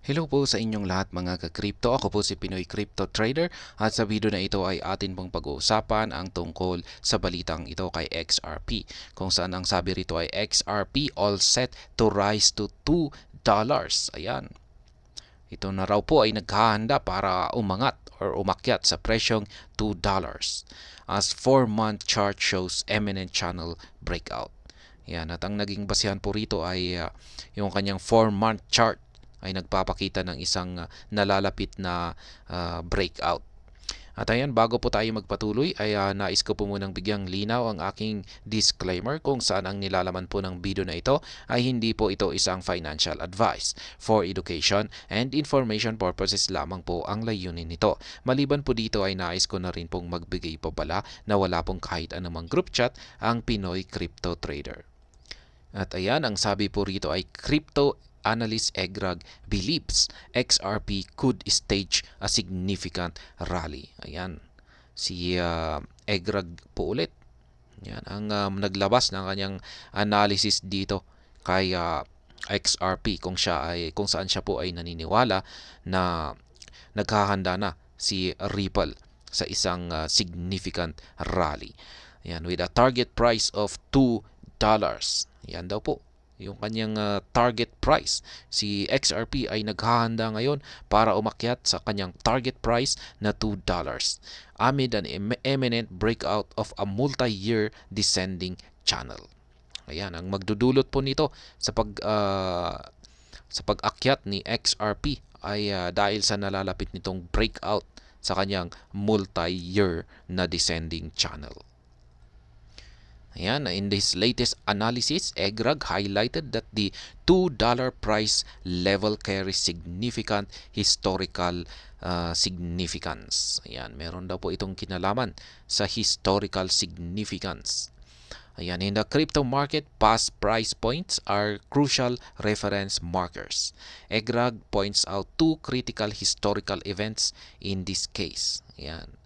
Hello po sa inyong lahat mga ka-crypto. Ako po si Pinoy Crypto Trader at sa video na ito ay atin pong pag-uusapan ang tungkol sa balitang ito kay XRP, kung saan ang sabi rito ay XRP all set to rise to $2. Ayan. Ito na raw po ay naghahanda para umangat or umakyat sa presyong $2 as 4-month chart shows eminent channel breakout. Yan, at ang naging basehan po rito ay yung kanyang 4-month chart ay nagpapakita ng isang nalalapit na breakout. At ayan, bago po tayo magpatuloy ay nais ko po munang bigyang linaw ang aking disclaimer kung saan ang nilalaman po ng video na ito ay hindi po ito isang financial advice. For education and information purposes lamang po ang layunin nito. Maliban po dito ay nais ko na rin pong magbigay pabala na wala pong kahit anumang group chat ang Pinoy Crypto Trader. At ayan, ang sabi po rito ay crypto analyst Egrag believes XRP could stage a significant rally. Ayan, si Egrag po ulit. Yan, ang naglabas ng kanyang analysis dito kay XRP kung saan siya po ay naniniwala na naghahanda na si Ripple sa isang significant rally. Yan, with a target price of $2. Yan daw po yung kanyang target price. Si XRP ay naghahanda ngayon para umakyat sa kanyang target price na $2 amid an imminent breakout of a multi-year descending channel. Ayan, ang magdudulot po nito sa pag-akyat ni XRP ay dahil sa nalalapit nitong breakout sa kanyang multi-year na descending channel. Ayan, in this latest analysis, Egrag highlighted that the $2 price level carries significant historical significance. Ayan, meron daw po itong kinalaman sa historical significance. Ayan, in the crypto market, past price points are crucial reference markers. Egrag points out two critical historical events in this case. Ayan.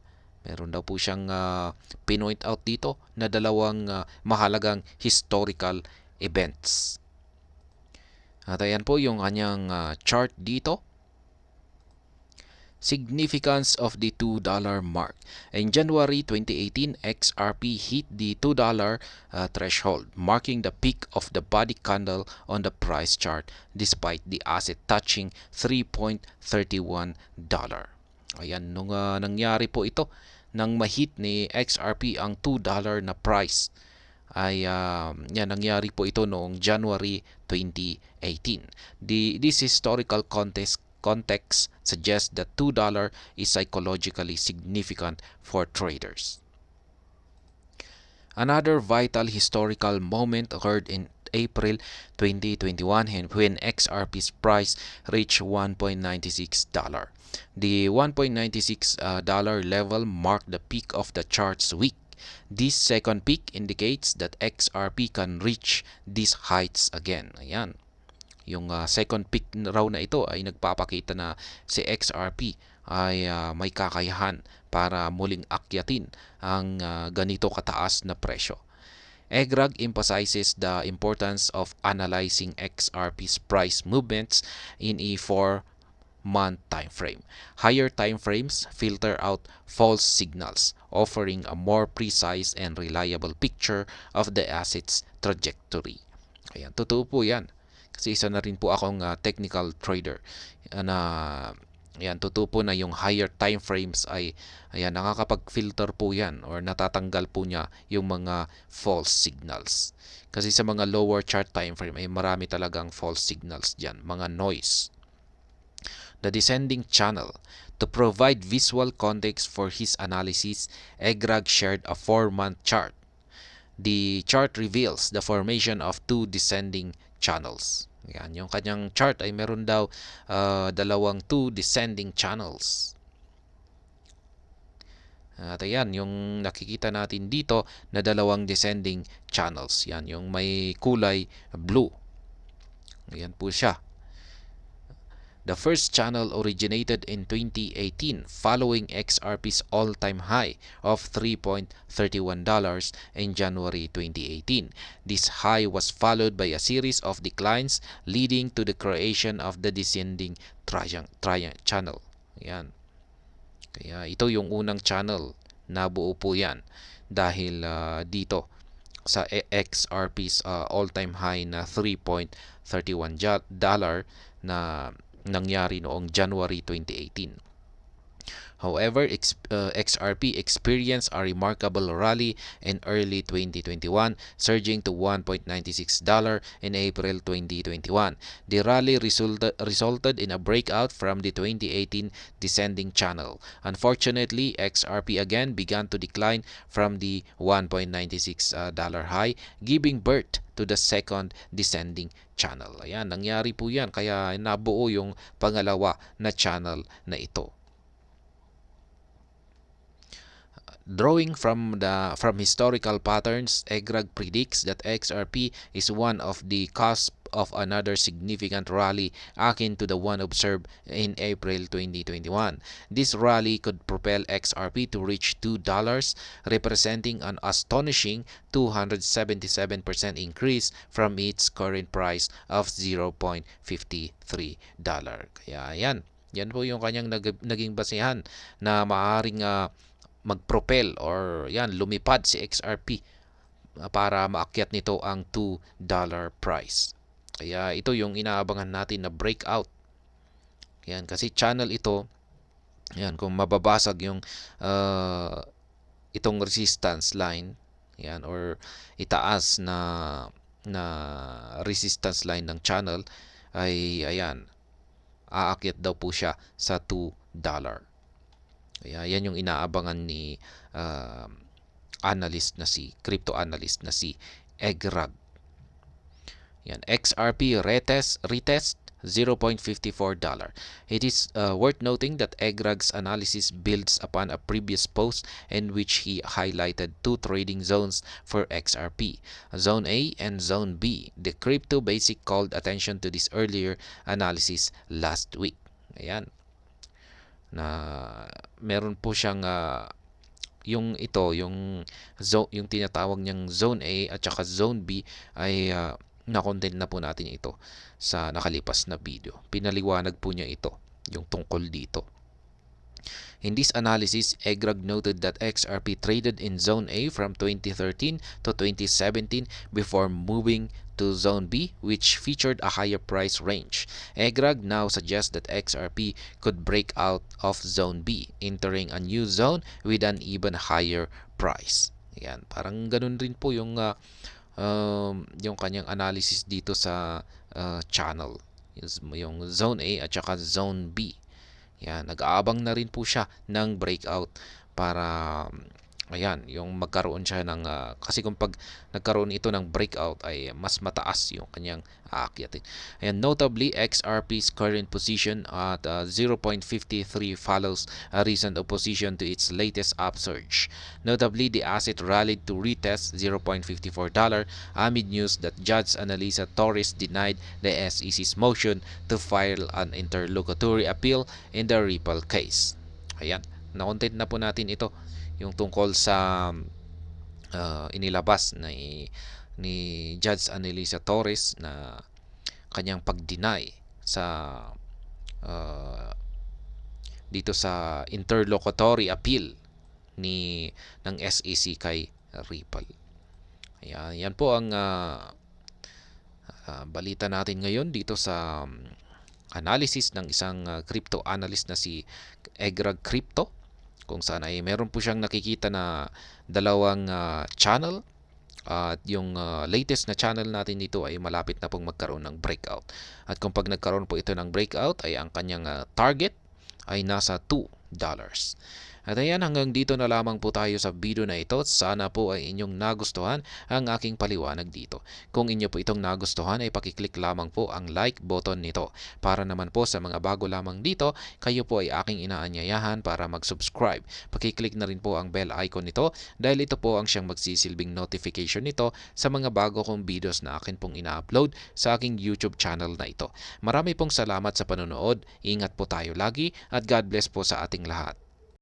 Meron daw po siyang pinoint out dito na dalawang mahalagang historical events. At ayan po yung kanyang chart dito. Significance of the $2 mark. In January 2018, XRP hit the $2 threshold, marking the peak of the body candle on the price chart despite the asset touching $3.31. Ayan, nung nangyari po ito, nang mahit ni XRP ang $2 na price, ay yan, nangyari po ito noong January 2018. This historical context suggests that $2 is psychologically significant for traders. Another vital historical moment occurred in April 2021 when XRP's price reached $1.96. The $1.96 level marked the peak of the chart's week. This second peak indicates that XRP can reach these heights again. Ayan. Yung second peak raw na ito ay nagpapakita na si XRP ay may kakayahan para muling akyatin ang ganito kataas na presyo. Egrag emphasizes the importance of analyzing XRP's price movements in a 4-month time frame. Higher time frames filter out false signals, offering a more precise and reliable picture of the asset's trajectory. Ayan, totoo po yan. Kasi isa na rin po akong technical trader na ayan, totoo po na yung higher time frames ay ayan, nakakapag-filter po yan or natatanggal po niya yung mga false signals. Kasi sa mga lower chart time frame ay marami talagang false signals dyan, mga noise. The descending channel. To provide visual context for his analysis, Egrag shared a 4-month chart. The chart reveals the formation of two descending channels. Yan, yung kanyang chart ay meron daw dalawang two descending channels. At ayan, yung nakikita natin dito na dalawang descending channels. Yan, yung may kulay blue. Ayan po siya. The first channel originated in 2018 following XRP's all-time high of $3.31 in January 2018. This high was followed by a series of declines leading to the creation of the descending channel. Ayan. Kaya ito yung unang channel na buo po yan dahil dito sa XRP's all-time high na $3.31 na nangyari noong January 2018. However, XRP experienced a remarkable rally in early 2021, surging to $1.96 in April 2021. The rally resulted in a breakout from the 2018 descending channel. Unfortunately, XRP again began to decline from the $1.96 high, giving birth to the second descending channel. Ayan, nangyari po yan. Kaya nabuo yung pangalawa na channel na ito. Drawing from historical patterns, EGRAG predicts that XRP is one of the cusp of another significant rally akin to the one observed in April 2021. This rally could propel XRP to reach $2, representing an astonishing 277% increase from its current price of $0.53. Kaya yan po yung kanyang naging basehan na maaaring magpropel or lumipad si XRP para maakyat nito ang $2 price. Kaya ito yung inaabangan natin na breakout. Yan, kasi channel ito, yan, kung mababasag yung itong resistance line, yan, or itaas na resistance line ng channel, ay ayan, aakyat daw po siya sa $2. Kaya yan yung inaabangan ni crypto analyst na si EGRAG. Yan, XRP retest $0.54. It is worth noting that EGRAG's analysis builds upon a previous post in which he highlighted two trading zones for XRP, Zone A and Zone B. The Crypto Basic called attention to this earlier analysis last week. Ayan, na meron po siyang yung tinatawag niyang Zone A at saka Zone B ay na-content na po natin ito sa nakalipas na video. Pinaliwanag po niya ito, yung tungkol dito. In this analysis, EGRAG noted that XRP traded in Zone A from 2013 to 2017 before moving to Zone B, which featured a higher price range. EGRAG now suggests that XRP could break out of Zone B, entering a new zone with an even higher price. Yan, parang ganun rin po yung kanyang analysis dito sa channel, yung Zone A at saka Zone B. Yan, nag-aabang na rin po siya ng breakout para yung magkaroon siya ng kasi kung pag nagkaroon ito ng breakout ay mas mataas yung kanyang aakyatin. And notably, XRP's current position at 0.53 follows a recent opposition to its latest upsurge. Notably, the asset rallied to retest $0.54 amid news that Judge Annalisa Torres denied the SEC's motion to file an interlocutory appeal in the Ripple case. Ayan, na-content na po natin ito, yung tungkol sa inilabas ni Judge Annalisa Torres na kanyang pag-deny sa dito sa interlocutory appeal ng SEC kay Ripple. Ayan, yan po ang balita natin ngayon dito sa analysis ng isang crypto analyst na si EGRAG Crypto, kung saan ay meron po siyang nakikita na dalawang channel at yung latest na channel natin dito ay malapit na pong magkaroon ng breakout. At kung pag nagkaroon po ito ng breakout ay ang kanyang target ay nasa $2. At ayan, hanggang dito na lamang po tayo sa video na ito. Sana po ay inyong nagustuhan ang aking paliwanag dito. Kung inyo po itong nagustuhan ay pakiclick lamang po ang like button nito. Para naman po sa mga bago lamang dito, kayo po ay aking inaanyayahan para mag-subscribe. Pakiclick na rin po ang bell icon nito dahil ito po ang siyang magsisilbing notification nito sa mga bago kong videos na akin pong ina-upload sa aking YouTube channel na ito. Marami pong salamat sa panonood. Ingat po tayo lagi at God bless po sa ating lahat.